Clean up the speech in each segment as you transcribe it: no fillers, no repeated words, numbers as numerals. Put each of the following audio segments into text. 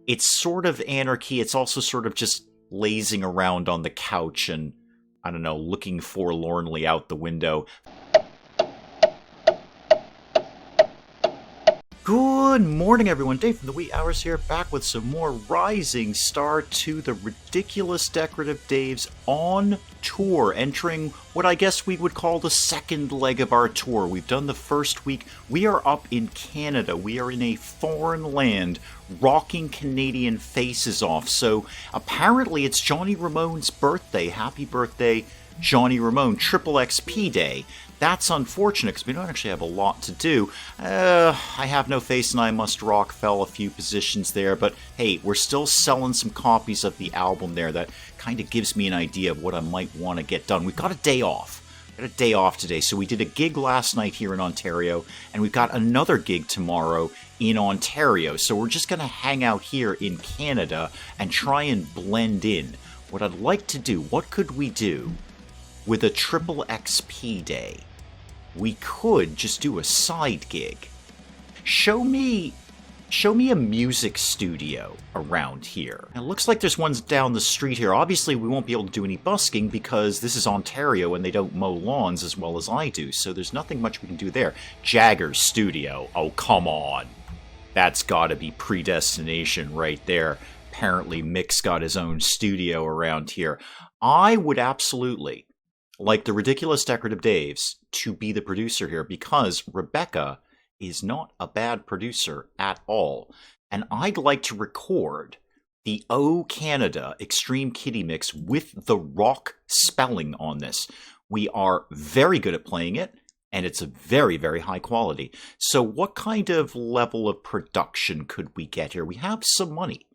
It's sort of anarchy. It's also sort of just lazing around on the couch and, I don't know, looking forlornly out the window. Good morning, everyone. Dave from the Wee Hours here, back with some more Rising Star 2, the Ridiculous Decorative Daves on tour, entering what I guess we would call the second leg of our tour. We've done the first week. We are up in Canada. We are in a foreign land, rocking Canadian faces off. So apparently it's Johnny Ramone's birthday. Happy birthday, Johnny Ramone. Triple XP Day. That's unfortunate because we don't actually have a lot to do. I Have No Face and I Must Rock fell a few positions there, but hey, we're still selling some copies of the album there. That kind of gives me an idea of what I might want to get done. We've got a day off. Got a day off today, so we did a gig last night here in Ontario, and we've got another gig tomorrow in Ontario. So we're just going to hang out here in Canada and try and blend in. What I'd like to do, what could we do with a triple XP day? We could just do a side gig. Show me a music studio around here. It looks like there's ones down the street here. Obviously, we won't be able to do any busking because this is Ontario and they don't mow lawns as well as I do, so there's nothing much we can do there. Jagger's studio. Oh, come on. That's gotta be predestination right there. Apparently, Mick's got his own studio around here. I would absolutely like the Ridiculous Decorative Daves to be the producer here because Rebecca is not a bad producer at all. And I'd like to record the O Canada Extreme Kitty Mix with the rock spelling on this. We are very good at playing it, and it's a very, very high quality. So what kind of level of production could we get here? We have some money.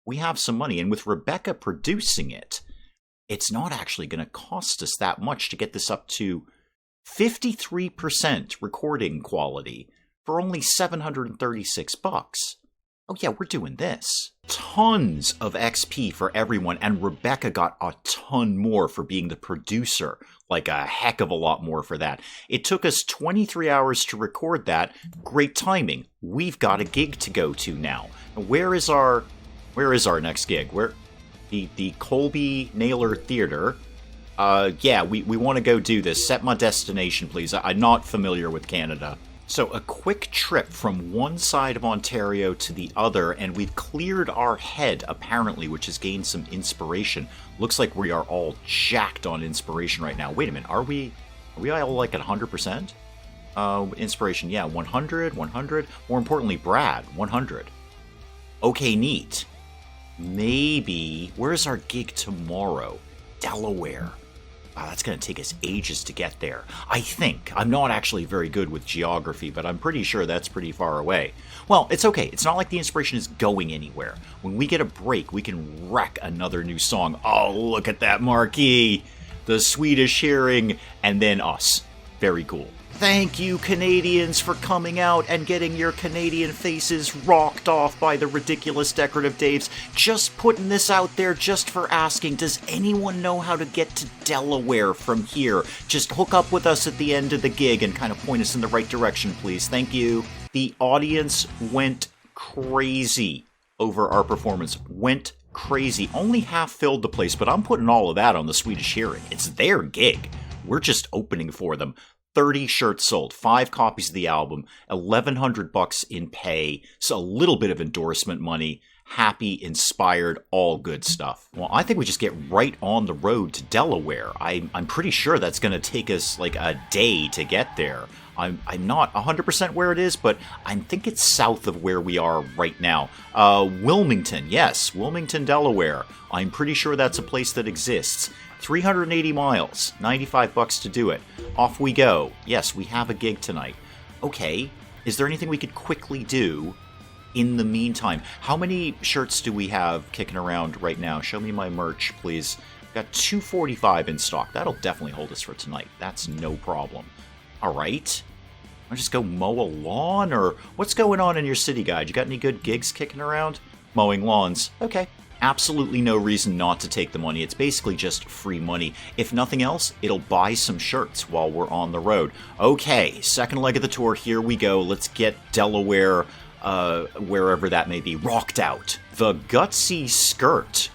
And with Rebecca producing it, it's not actually going to cost us that much to get this up to 53% recording quality for only $736. Oh yeah, we're doing this. Tons of XP for everyone, and Rebecca got a ton more for being the producer. Like a heck of a lot more for that. It took us 23 hours to record that. Great timing. We've got a gig to go to now. Where is our next gig? The Colby Naylor Theater. Yeah, we want to go do this. Set my destination, please. I'm not familiar with Canada. So a quick trip from one side of Ontario to the other, and we've cleared our head, apparently, which has gained some inspiration. Looks like we are all jacked on inspiration right now. Wait a minute, are we all like at 100%? Inspiration, yeah, 100, 100. More importantly, Brad, 100. Okay, neat. Maybe, where's our gig tomorrow? Delaware. Wow, that's going to take us ages to get there. I think. I'm not actually very good with geography, but I'm pretty sure that's pretty far away. Well, it's okay. It's not like the inspiration is going anywhere. When we get a break, we can wreck another new song. Oh, look at that marquee. The Swedish hearing, and then us. Very cool. Thank you, Canadians, for coming out and getting your Canadian faces rocked off by the Ridiculous Decorative Daves. Just putting this out there just for asking, does anyone know how to get to Delaware from here? Just hook up with us at the end of the gig and kind of point us in the right direction, please. Thank you. The audience went crazy over our performance. Went crazy. Only half filled the place, but I'm putting all of that on the Swedish hearing. It's their gig. We're just opening for them. 30 shirts sold, 5 copies of the album, $1,100 in pay, so a little bit of endorsement money, happy, inspired, all good stuff. Well, I think we just get right on the road to Delaware. I'm pretty sure that's going to take us like a day to get there. I'm not 100% where it is, but I think it's south of where we are right now. Wilmington, yes, Wilmington, Delaware. I'm pretty sure that's a place that exists. 380 miles, $95 to do it. Off we go. Yes, we have a gig tonight. Okay, is there anything we could quickly do in the meantime? How many shirts do we have kicking around right now? Show me my merch, please. Got 245 in stock. That'll definitely hold us for tonight. That's no problem. All right. I just go mow a lawn, or what's going on in your city, guide? You got any good gigs kicking around? Mowing lawns. Okay. Absolutely no reason not to take the money. It's basically just free money. If nothing else, it'll buy some shirts while we're on the road. Okay, second leg of the tour. Here we go. Let's get Delaware wherever that may be, rocked out. The Gutsy Skirt.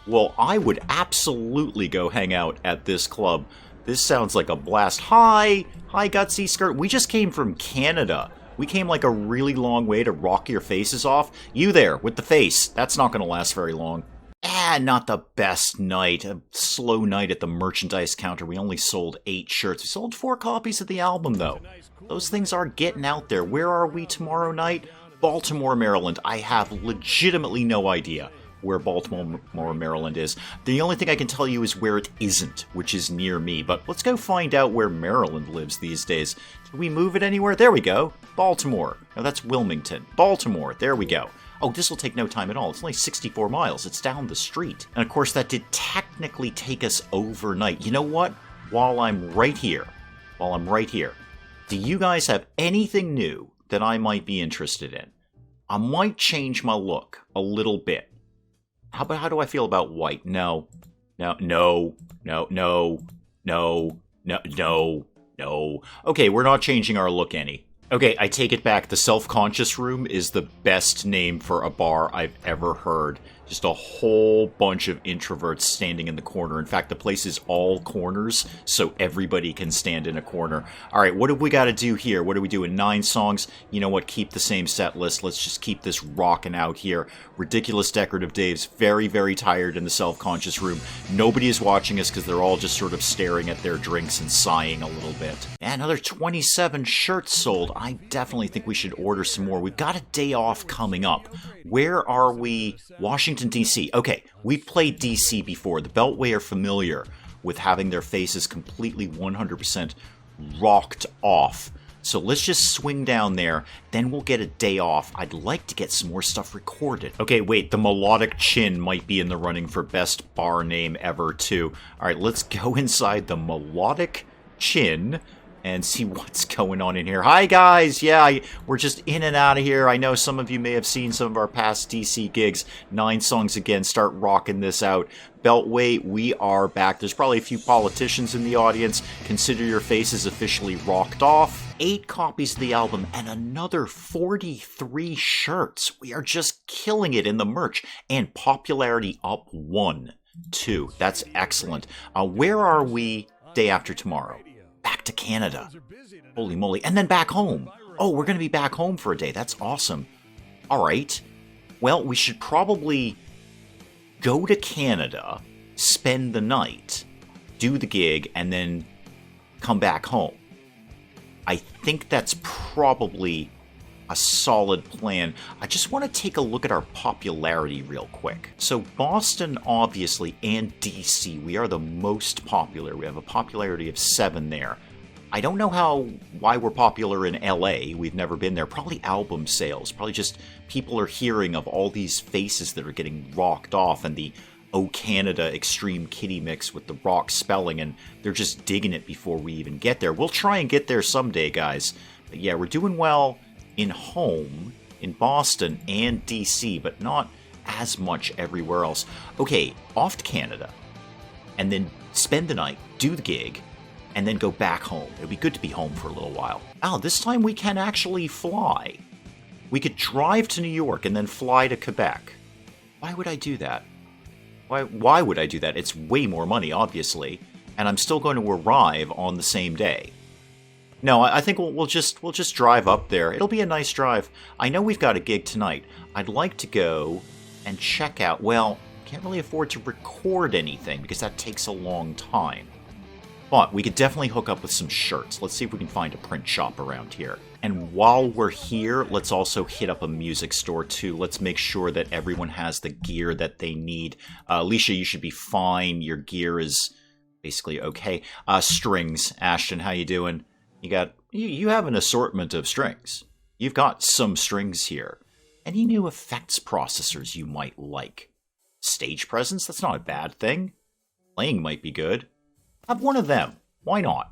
Well, I would absolutely go hang out at this club. This sounds like a blast. Hi, Gutsy Skirt. We just came from Canada. We came like a really long way to rock your faces off. You there, with the face. That's not going to last very long. Not the best night. A slow night at the merchandise counter. We only sold 8 shirts. We sold 4 copies of the album, though. Those things are getting out there. Where are we tomorrow night? Baltimore, Maryland. I have legitimately no idea where Baltimore, Maryland is. The only thing I can tell you is where it isn't, which is near me. But let's go find out where Maryland lives these days. Did we move it anywhere? There we go. Baltimore. No, that's Wilmington. Baltimore. There we go. Oh, this will take no time at all. It's only 64 miles. It's down the street. And of course, that did technically take us overnight. You know what? While I'm right here, do you guys have anything new that I might be interested in? I might change my look a little bit. How do I feel about white? No. Okay, we're not changing our look any. Okay, I take it back. The Self-Conscious Room is the best name for a bar I've ever heard. Just a whole bunch of introverts standing in the corner. In fact, the place is all corners, so everybody can stand in a corner. All right, what have we got to do here? What are we doing? 9 songs? You know what? Keep the same set list. Let's just keep this rocking out here. Ridiculous Decorative Dave's very, very tired in the Self-Conscious Room. Nobody is watching us because they're all just sort of staring at their drinks and sighing a little bit. And another 27 shirts sold. I definitely think we should order some more. We've got a day off coming up. Where are we? Washington, D.C. Okay, we've played D.C. before. The Beltway are familiar with having their faces completely 100% rocked off. So let's just swing down there, then we'll get a day off. I'd like to get some more stuff recorded. Okay, wait, the Melodic Chin might be in the running for best bar name ever, too. All right, let's go inside the Melodic Chin and see what's going on in here. Hi, guys. Yeah, we're just in and out of here. I know some of you may have seen some of our past DC gigs. 9 songs again. Start rocking this out. Beltway, we are back. There's probably a few politicians in the audience. Consider your faces officially rocked off. 8 copies of the album and another 43 shirts. We are just killing it in the merch. And popularity up 1, 2. That's excellent. Where are we day after tomorrow? Back to Canada. Holy moly. And then back home. Oh, we're going to be back home for a day. That's awesome. All right. Well, we should probably go to Canada, spend the night, do the gig, and then come back home. I think that's probably a solid plan. I just want to take a look at our popularity real quick. So Boston, obviously, and DC, we are the most popular. We have a popularity of 7 there. I don't know why we're popular in LA. We've never been there. Probably album sales. Probably just people are hearing of all these faces that are getting rocked off and the Oh Canada Extreme Kitty mix with the rock spelling, and they're just digging it before we even get there. We'll try and get there someday, guys. But yeah, we're doing well in home, in Boston and DC, but not as much everywhere else. Okay, off to Canada, and then spend the night, do the gig, and then go back home. It'd be good to be home for a little while. Oh, this time we can actually fly. We could drive to New York and then fly to Quebec. Why would I do that? Why would I do that? It's way more money, obviously, and I'm still going to arrive on the same day. No, I think we'll just drive up there. It'll be a nice drive. I know we've got a gig tonight. I'd like to go and check out. Well, can't really afford to record anything because that takes a long time. But we could definitely hook up with some shirts. Let's see if we can find a print shop around here. And while we're here, let's also hit up a music store too. Let's make sure that everyone has the gear that they need. Alicia, you should be fine. Your gear is basically okay. Strings. Ashton, how you doing? You have an assortment of strings. You've got some strings here. Any new effects processors you might like? Stage presence? That's not a bad thing. Playing might be good. Have one of them. Why not?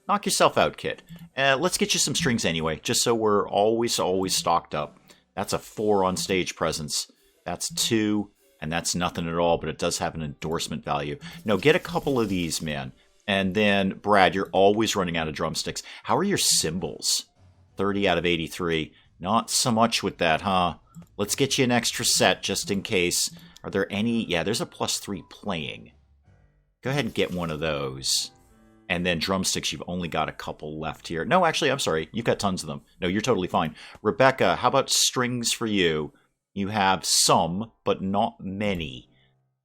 Knock yourself out, kid. Let's get you some strings anyway, just so we're always stocked up. That's a 4 on stage presence. That's 2, and that's nothing at all, but it does have an endorsement value. No, get a couple of these, man. And then, Brad, you're always running out of drumsticks. How are your cymbals? 30 out of 83. Not so much with that, huh? Let's get you an extra set just in case. Are there any? Yeah, there's a +3 playing. Go ahead and get one of those. And then drumsticks, you've only got a couple left here. No, actually, I'm sorry. You've got tons of them. No, you're totally fine. Rebecca, how about strings for you? You have some, but not many.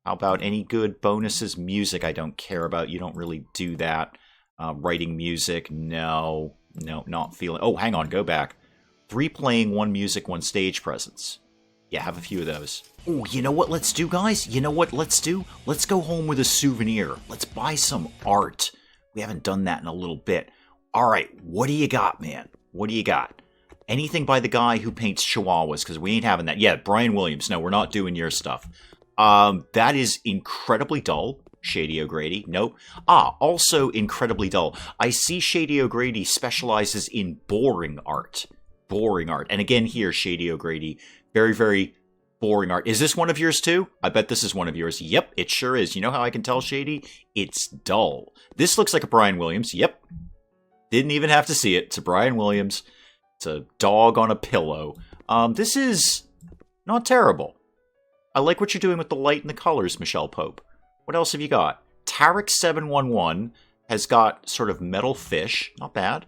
How about any good bonuses? Music, I don't care about. You don't really do that. Writing music, no. No, not feeling. Oh, hang on, go back. 3 playing, 1 music, 1 stage presence. Yeah, have a few of those. Oh, you know what let's do, guys? You know what let's do? Let's go home with a souvenir. Let's buy some art. We haven't done that in a little bit. All right, what do you got, man? What do you got? Anything by the guy who paints chihuahuas, because we ain't having that. Yeah, Brian Williams. No, we're not doing your stuff. That is incredibly dull. Shady O'Grady. Nope. Also incredibly dull. I see Shady O'Grady specializes in boring art. Boring art. And again here, Shady O'Grady. Very, very boring art. Is this one of yours too? I bet this is one of yours. Yep, it sure is. You know how I can tell, Shady? It's dull. This looks like a Brian Williams. Yep. Didn't even have to see it. It's a Brian Williams. It's a dog on a pillow. This is not terrible. I like what you're doing with the light and the colors, Michelle Pope. What else have you got? Tarek711 has got sort of metal fish. Not bad.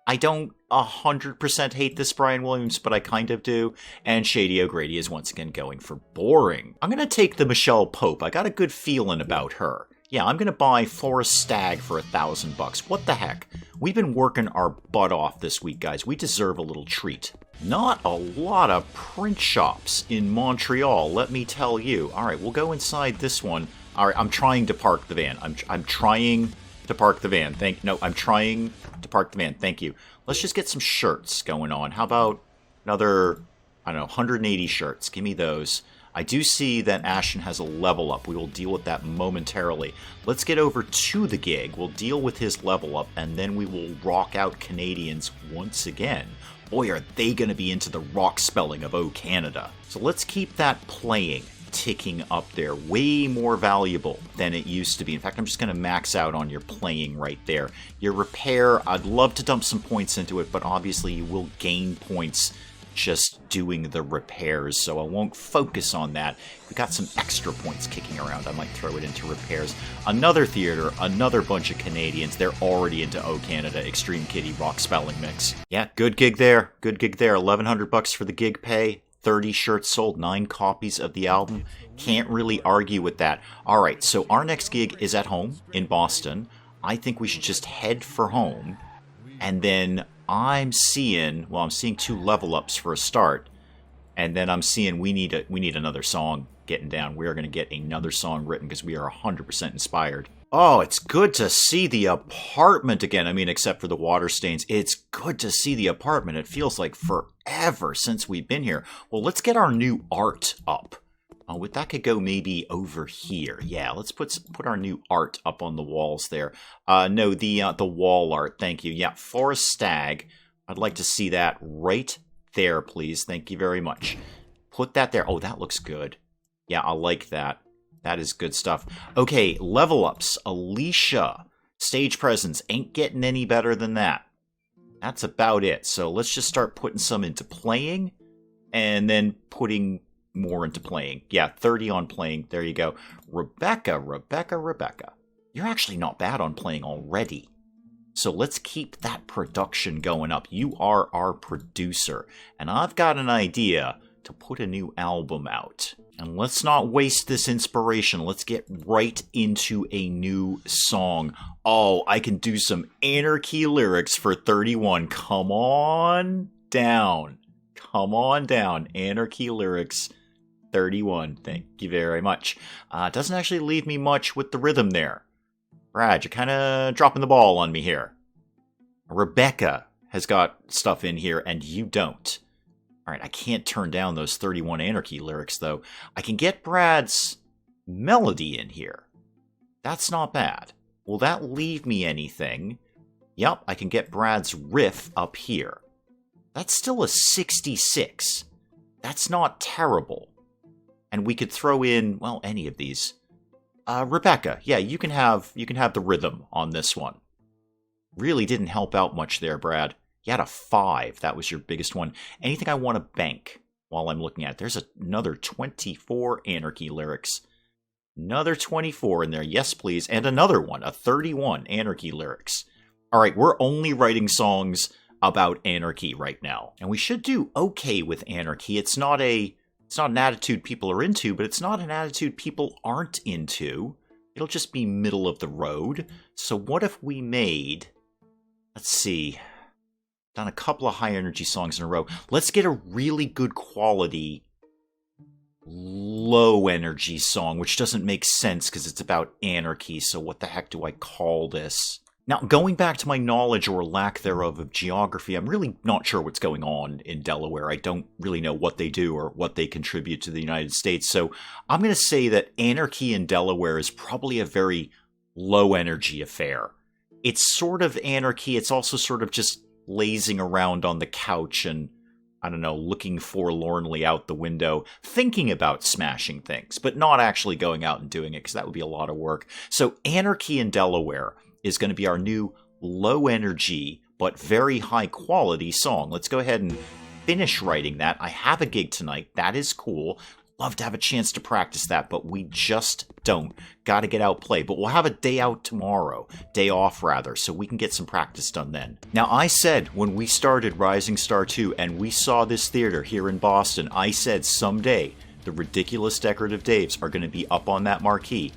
I don't 100% hate this Brian Williams, but I kind of do. And Shady O'Grady is once again going for boring. I'm going to take the Michelle Pope. I got a good feeling about her. Yeah, I'm going to buy Forest Stag for $1,000. What the heck? We've been working our butt off this week, guys. We deserve a little treat. Not a lot of print shops in Montreal, let me tell you. All right, we'll go inside this one. All right, I'm trying to park the van. I'm trying to park the van. I'm trying to park the van. Thank you. Let's just get some shirts going on. How about another, I don't know, 180 shirts? Give me those. I do see that Ashton has a level up. We will deal with that momentarily. Let's get over to the gig. We'll deal with his level up, and then we will rock out Canadians once again. Boy, are they going to be into the rock spelling of O Canada. So let's keep that playing, ticking up there. Way more valuable than it used to be. In fact, I'm just going to max out on your playing right there. Your repair, I'd love to dump some points into it, but obviously you will gain points just doing the repairs, so I won't focus on that. We got some extra points kicking around. I might throw it into repairs. Another theater, another bunch of Canadians. They're already into O Canada Extreme Kitty Rock Spelling Mix. Yeah, good gig there. Good gig there. $1,100 for the gig pay. 30 shirts sold, 9 copies of the album. Can't really argue with that. All right, so our next gig is at home in Boston. I think we should just head for home, and then I'm seeing 2 level ups for a start, and then I'm seeing we need another song getting down. We are going to get another song written because we are 100% inspired. Oh, it's good to see the apartment again. I mean, except for the water stains. It's good to see the apartment. It feels like forever since we've been here. Well, let's get our new art up. That could go maybe over here. Yeah, let's put our new art up on the walls there. No, the wall art. Thank you. Yeah, Forest Stag. I'd like to see that right there, please. Thank you very much. Put that there. Oh, that looks good. Yeah, I like that. That is good stuff. Okay, level ups. Alicia. Stage presence. Ain't getting any better than that. That's about it. So let's just start putting some into playing, and then putting more into playing. Yeah, 30 on playing. There you go. Rebecca. You're actually not bad on playing already. So let's keep that production going up. You are our producer. And I've got an idea to put a new album out. And let's not waste this inspiration. Let's get right into a new song. Oh, I can do some anarchy lyrics for 31. Come on down. Come on down. Anarchy lyrics 31. Thank you very much. Doesn't actually leave me much with the rhythm there. Brad, you're kind of dropping the ball on me here. Rebecca has got stuff in here, and you don't. All right, I can't turn down those 31 anarchy lyrics, though. I can get Brad's melody in here. That's not bad. Will that leave me anything? Yep, I can get Brad's riff up here. That's still a 66. That's not terrible. And we could throw in, well, any of these. Rebecca, yeah, you can have the rhythm on this one. Really didn't help out much there, Brad. You had a 5. That was your biggest one. Anything I want to bank while I'm looking at it? There's another 24 anarchy lyrics. Another 24 in there. Yes, please. And another one, a 31 anarchy lyrics. All right, we're only writing songs about anarchy right now. And we should do okay with anarchy. It's not an attitude people are into, but it's not an attitude people aren't into. It'll just be middle of the road. So what if we made, let's see, done a couple of high energy songs in a row. Let's get a really good quality low energy song, which doesn't make sense because it's about anarchy. So what the heck do I call this? Now, going back to my knowledge or lack thereof of geography, I'm really not sure what's going on in Delaware. I don't really know what they do or what they contribute to the United States. So I'm going to say that anarchy in Delaware is probably a very low energy affair. It's sort of anarchy. It's also sort of just lazing around on the couch and, I don't know, looking forlornly out the window, thinking about smashing things, but not actually going out and doing it because that would be a lot of work. So anarchy in Delaware is going to be our new low energy but very high quality song. Let's go ahead and finish writing that. I have a gig tonight. That is cool. Love to have a chance to practice that, but we just don't. Got to get out play. But we'll have a day out tomorrow. Day off, rather, so we can get some practice done then. Now, I said when we started Rising Star 2 and we saw this theater here in Boston, I said someday the Ridiculous Decorative Daves are going to be up on that marquee.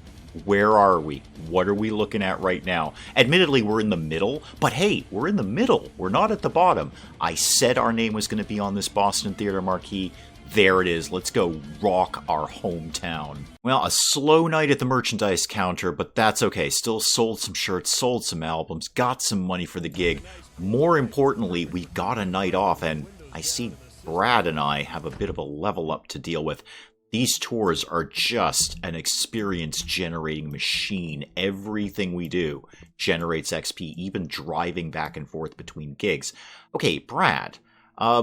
Where are we? What are we looking at right now? Admittedly, we're in the middle, but hey, we're in the middle. We're not at the bottom. I said our name was going to be on this Boston Theater marquee. There it is. Let's go rock our hometown. Well, a slow night at the merchandise counter, but that's okay. Still sold some shirts, sold some albums, got some money for the gig. More importantly, we got a night off, and I see Brad and I have a bit of a level up to deal with. These tours are just an experience-generating machine. Everything we do generates XP, even driving back and forth between gigs. Okay, Brad,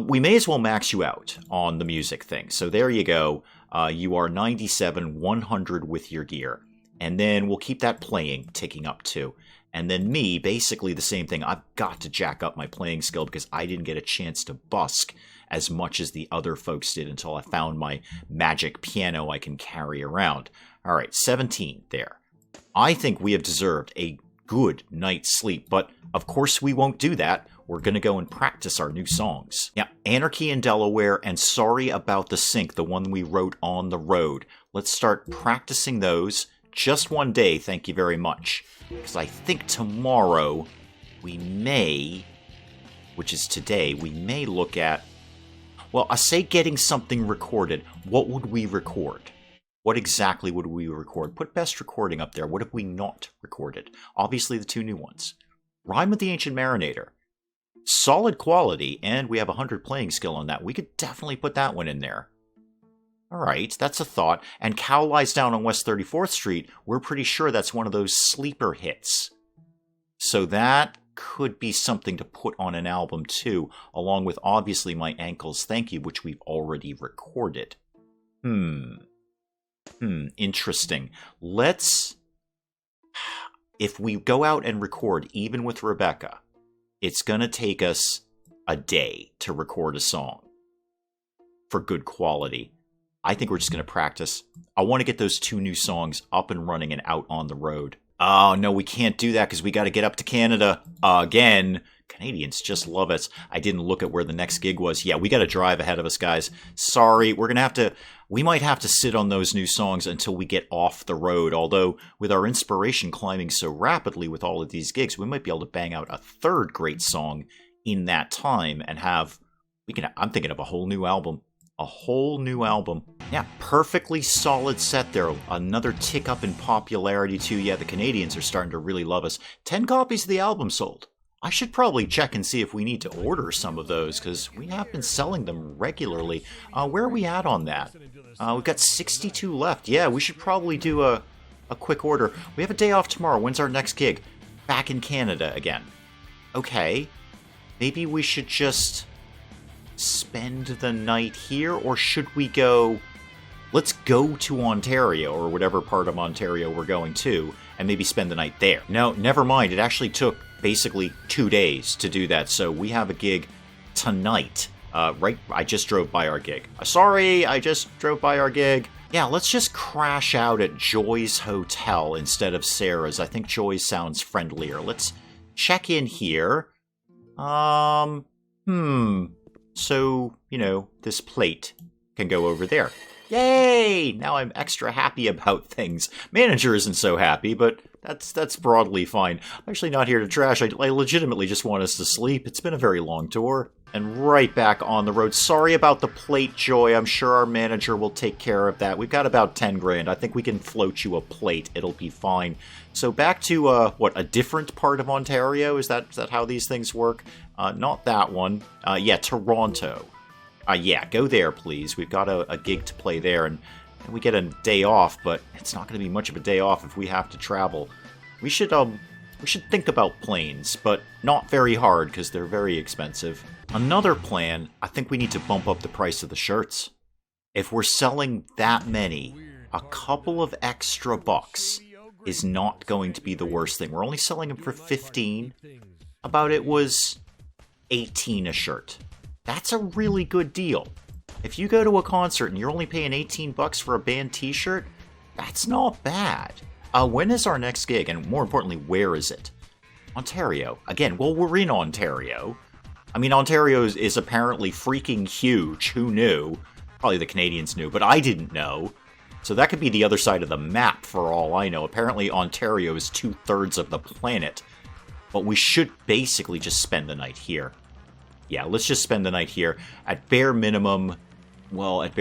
we may as well max you out on the music thing. So there you go. You are 97, 100 with your gear. And then we'll keep that playing, ticking up too. And then me, basically the same thing. I've got to jack up my playing skill because I didn't get a chance to busk as much as the other folks did until I found my magic piano I can carry around. All right, 17 there. I think we have deserved a good night's sleep, but of course we won't do that. We're going to go and practice our new songs. Yeah, Anarchy in Delaware and Sorry About the Sink, the one we wrote on the road. Let's start practicing those. Just one day, thank you very much. Because I think tomorrow we may, which is today, we may look at, well, I say getting something recorded. What would we record? What exactly would we record? Put best recording up there. What have we not recorded? Obviously the two new ones. Rhyme with the Ancient Marinator. Solid quality, and we have 100 playing skill on that. We could definitely put that one in there. Alright, that's a thought. And Cow Lies Down on West 34th Street, we're pretty sure that's one of those sleeper hits. So that could be something to put on an album too, along with obviously My Ankles Thank You, which we've already recorded. Interesting. If we go out and record, even with Rebecca, it's gonna take us a day to record a song for good quality. I think we're just gonna practice. I want to get those two new songs up and running and out on the road. Oh, no, we can't do that because we got to get up to Canada again. Canadians just love us. I didn't look at where the next gig was. Yeah, we got to drive ahead of us, guys. Sorry, we might have to sit on those new songs until we get off the road. Although, with our inspiration climbing so rapidly with all of these gigs, we might be able to bang out a third great song in that time and I'm thinking of a whole new album. A whole new album. Yeah, perfectly solid set there. Another tick up in popularity too. Yeah, the Canadians are starting to really love us. 10 copies of the album sold. I should probably check and see if we need to order some of those because we have been selling them regularly. Where are we at on that? We've got 62 left. Yeah, we should probably do a quick order. We have a day off tomorrow. When's our next gig? Back in Canada again. Okay. Maybe we should just spend the night here, or should we go, let's go to Ontario or whatever part of Ontario we're going to and maybe spend the night there. No, never mind. It actually took basically 2 days to do that. So we have a gig tonight. Right, I just drove by our gig. Sorry, I just drove by our gig. Yeah, let's just crash out at Joy's Hotel instead of Sarah's. I think Joy's sounds friendlier. Let's check in here. So, this plate can go over there. Yay! Now I'm extra happy about things. Manager isn't so happy, but that's broadly fine. I'm actually not here to trash. I legitimately just want us to sleep. It's been a very long tour. And right back on the road. Sorry about the plate, Joy. I'm sure our manager will take care of that. We've got about 10 grand. I think we can float you a plate. It'll be fine. So back to, a different part of Ontario? Is that how these things work? Not that one. Yeah, Toronto. Yeah, go there, please. We've got a gig to play there, and we get a day off, but it's not going to be much of a day off if we have to travel. We should think about planes, but not very hard, because they're very expensive. Another plan, I think we need to bump up the price of the shirts. If we're selling that many, a couple of extra bucks is not going to be the worst thing. We're only selling them for 15. About it was 18 a shirt. That's a really good deal. If you go to a concert and you're only paying 18 bucks for a band t-shirt, that's not bad. When is our next gig? And more importantly, where is it? Ontario. Again, well, we're in Ontario. I mean, Ontario is apparently freaking huge. Who knew? Probably the Canadians knew, but I didn't know. So that could be the other side of the map for all I know. Apparently Ontario is 2/3 of the planet. But we should basically just spend the night here. Yeah, let's just spend the night here. At bare minimum, nothing. At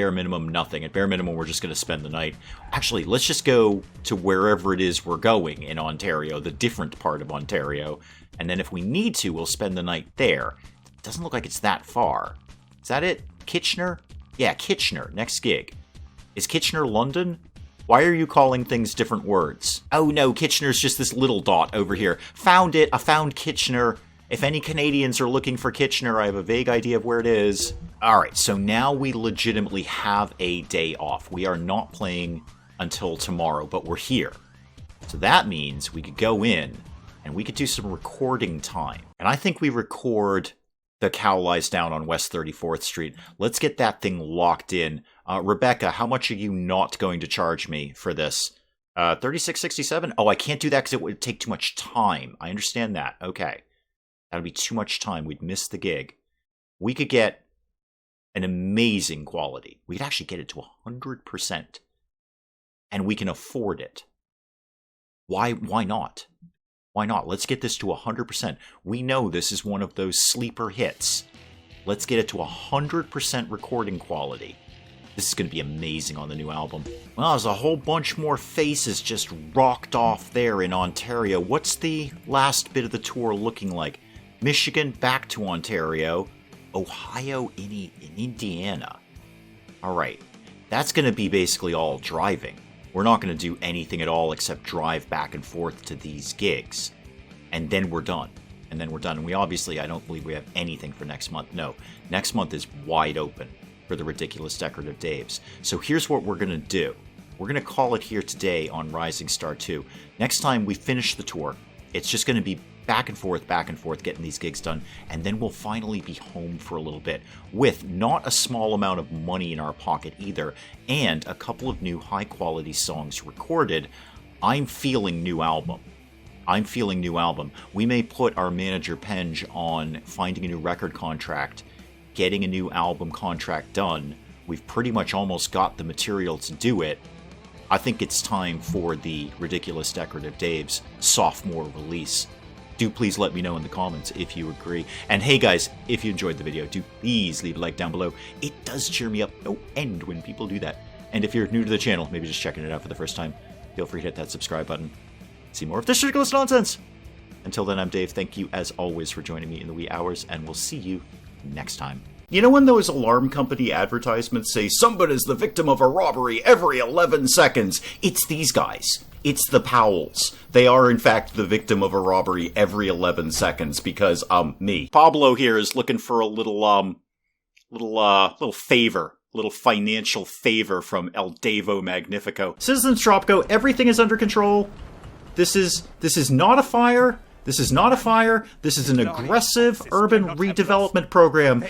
bare minimum, we're just going to spend the night. Actually, let's just go to wherever it is we're going in Ontario, the different part of Ontario. And then if we need to, we'll spend the night there. It doesn't look like it's that far. Is that it? Kitchener? Yeah, Kitchener. Next gig. Is Kitchener London? Why are you calling things different words? Oh no, Kitchener's just this little dot over here. Found it. I found Kitchener. If any Canadians are looking for Kitchener, I have a vague idea of where it is. Alright, so now we legitimately have a day off. We are not playing until tomorrow, but we're here. So that means we could go in and we could do some recording time. And I think we record The Cow Lies Down on West 34th Street. Let's get that thing locked in. Rebecca, how much are you not going to charge me for this? $36.67? Oh, I can't do that because it would take too much time. I understand that. Okay. That would be too much time. We'd miss the gig. We could get an amazing quality. We could actually get it to 100%. And we can afford it. Why not? Why not? Let's get this to 100%. We know this is one of those sleeper hits. Let's get it to 100% recording quality. This is going to be amazing on the new album. Well, there's a whole bunch more faces just rocked off there in Ontario. What's the last bit of the tour looking like? Michigan back to Ontario. Ohio in Indiana. Alright. That's going to be basically all driving. We're not going to do anything at all except drive back and forth to these gigs. And then we're done. And then we're done. And we obviously, I don't believe we have anything for next month. No. Next month is wide open for the Ridiculous Decorative Daves. So here's what we're going to do. We're going to call it here today on Rising Star 2. Next time we finish the tour, it's just going to be back and forth, getting these gigs done, and then we'll finally be home for a little bit with not a small amount of money in our pocket either, and a couple of new high-quality songs recorded. I'm feeling new album. We may put our manager Penge on finding a new record contract, getting a new album contract done. We've pretty much almost got the material to do it. I think it's time for the Ridiculous Decorative Daves sophomore release. Do please let me know in the comments if you agree. And hey guys, if you enjoyed the video, do please leave a like down below. It does cheer me up no end when people do that. And if you're new to the channel, maybe just checking it out for the first time, feel free to hit that subscribe button. See more of this ridiculous nonsense. Until then, I'm Dave. Thank you as always for joining me in the wee hours, and we'll see you next time. You know when those alarm company advertisements say somebody's the victim of a robbery every 11 seconds? It's these guys. It's the Powells. They are, in fact, the victim of a robbery every 11 seconds because, me. Pablo here is looking for a little favor. Little financial favor from El Devo Magnifico. Citizens Tropico, everything is under control. This is not a fire. This is not a fire. This is an aggressive urban redevelopment program.